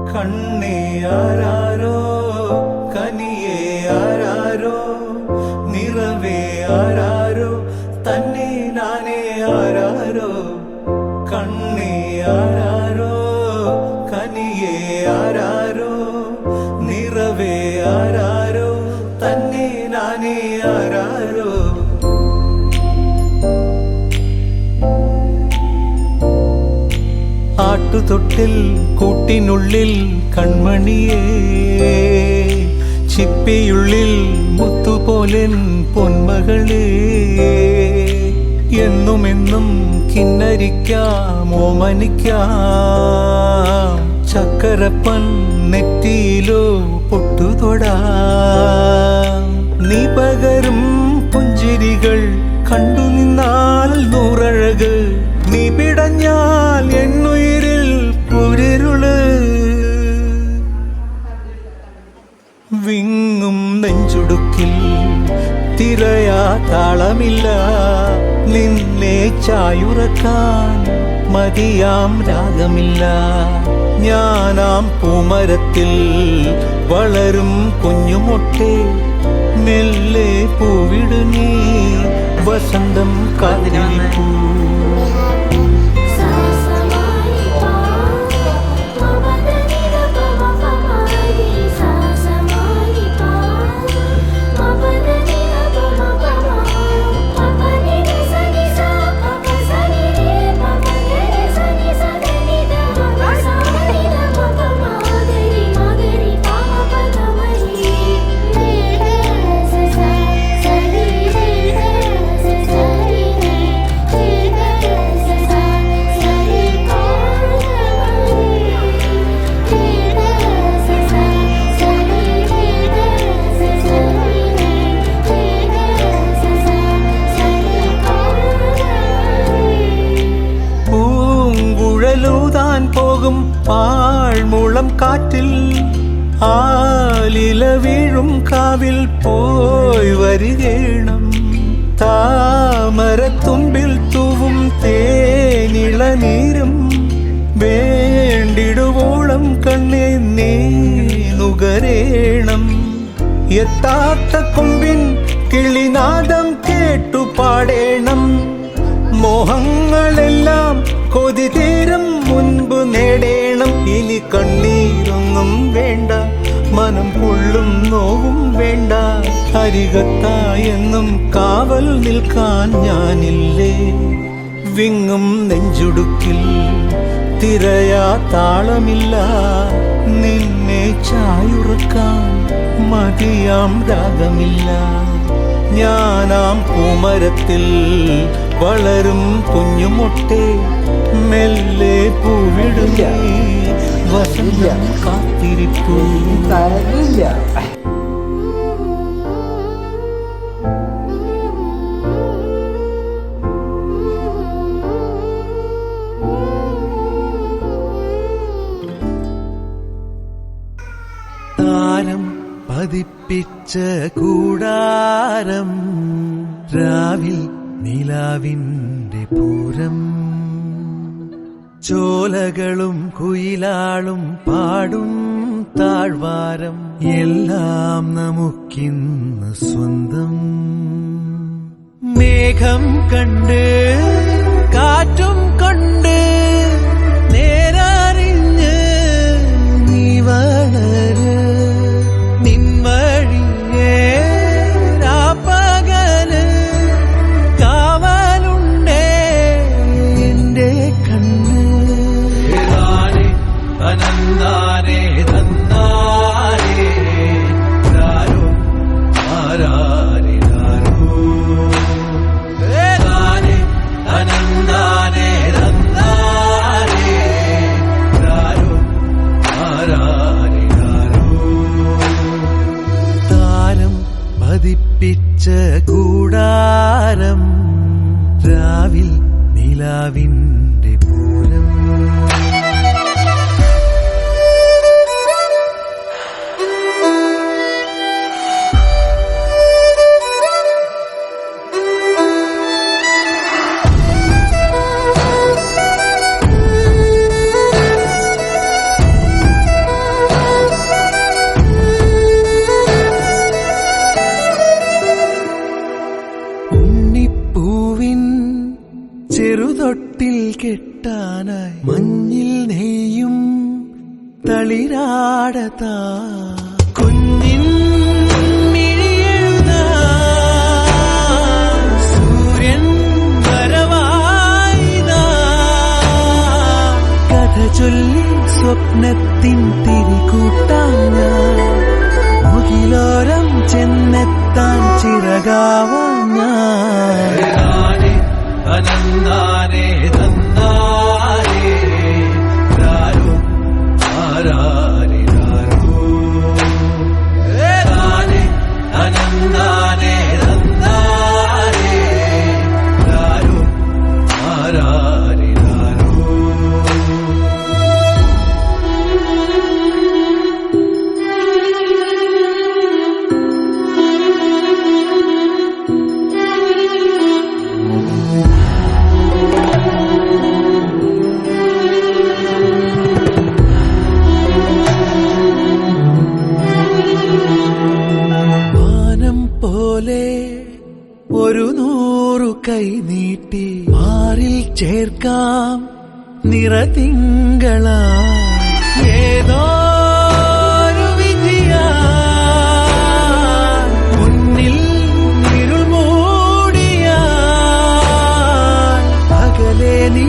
കണ്ണേ ആരാരോ കനിയേ ആരാരോ നിറവേ ആരാരോ തന്നെ നാനേ ആരാരോ കണ്ണേ ആരാരോ കനിയേ ആരാരോ നിറവേ ആരാരോ തന്നെ നാനേ ആരാരോ ആട്ടുതൊട്ടിൽ കൂട്ടിനുള്ളിൽ കൺമണിയേ ചിപ്പിയുള്ളിൽ മുത്തുപോലെൻ പൊന്മകളേ എന്നുമെന്നും കിന്നരിക്കാം ഓമനിക്കാം ചക്കരപ്പൻ നെറ്റിയിലോ പൊട്ടുതൊടാം നീ പകരും പുഞ്ചിരികൾ കണ്ടു നിന്നാൽ നൂറഴക് നീ പിടഞ്ഞാൽ എന്നുയിരിൽ പുരിരുള് വിങ്ങും നെഞ്ചുടുക്കിൽ തിരയാ താളമില്ല നിന്നെ ചായുറക്കാൻ മതിയാം രാഗമില്ല ഞാനാം പൂമരത്തിൽ വളരും കുഞ്ഞുമൊട്ടെ മെല്ലെ പൂവിടു നീ വസന്തം കാതിരിപ്പൂ പോകും പാഴ്മുളം കാറ്റിൽ ആലില വീഴും കാവിൽ പോയി വരികേണം താമരത്തുമ്പിൽ തൂവും തേനിളനീരും വേണ്ടിടുവോളം കണ്ണേ നീ നുകരേണം എത്താത്ത കൊമ്പിൻ കിളിനാദം കേട്ടു പാടേണം മോഹങ്ങളെല്ലാം കൊതി തീരും മുൻപ് നേടേണം ഇനി കണ്ണീരൊന്നും വേണ്ട മനം പൊള്ളും നോവും വേണ്ട അരികത്തായെന്നും കാവൽ നിൽക്കാൻ ഞാനില്ലേ വിങ്ങും നെഞ്ചുടുക്കിൽ തിരയാ താളമില്ല നിന്നെ ചായുറക്കാൻ മതിയാം രാഗമില്ല ഞാനാം പൂമരത്തിൽ വളരും കുഞ്ഞുമൊട്ടെ മെല്ലെ പൂവിടുക വസന്തം കാത്തിരിപ്പൂ താരം പതിപ്പിച്ച കൂടാരം രാവിൽ നിലാവിൻ്റെ പൂരം ചോലകളും കുയിലാളും പാടും താഴ്വാരം എല്ലാം നമുക്കിന്ന് സ്വന്തം മേഘം കണ്ട് കാറ്റും കൊണ്ട് നേരറിഞ്ഞ് നീ വളര് നിൻവഴിയേ രാപ്പകല് കാവലുണ്ടേ എന്റെ കണ്ണ് അനന്താനേ തന്നാരേ രാരോ ആരാരേ രാരോ അനന്താനേ തന്നാരേ രാരോ ആരാരേ രാരോ താരം പതിപ്പിച്ച കൂടാരം രാവിൽ നിലാവിൻ്റെ പൂരം ചെറുതൊട്ടിൽ കെട്ടാനായി മഞ്ഞിൽ നെയ്യും തളിരാടതാ കുഞ്ഞിൻ മിഴിയെഴുതാൻ സൂര്യൻ വരവായിതാ കഥ ചൊല്ലി സ്വപ്നത്തിൻ തിരികൂട്ടാൻ ഞാൻ മുകിലോരം ചെന്നെത്താൻ ചിറകാവാൻ ഞാൻ അനന്താനേ തന്നാരേ രാരോ ആരാരേ രാരോ താനേ അനന്താനേ തന്നാരേ രാരോ ആരാരേ രാരോ പോലെ ഒരു 100 കൈ നീട്ടി മാറിൽ ചേർക്കാം നിറതിങ്കളാ ഏതോ വിധിയാ മുന്നിൽ ഇരുൾ മൂടിയാ അകലെ നീ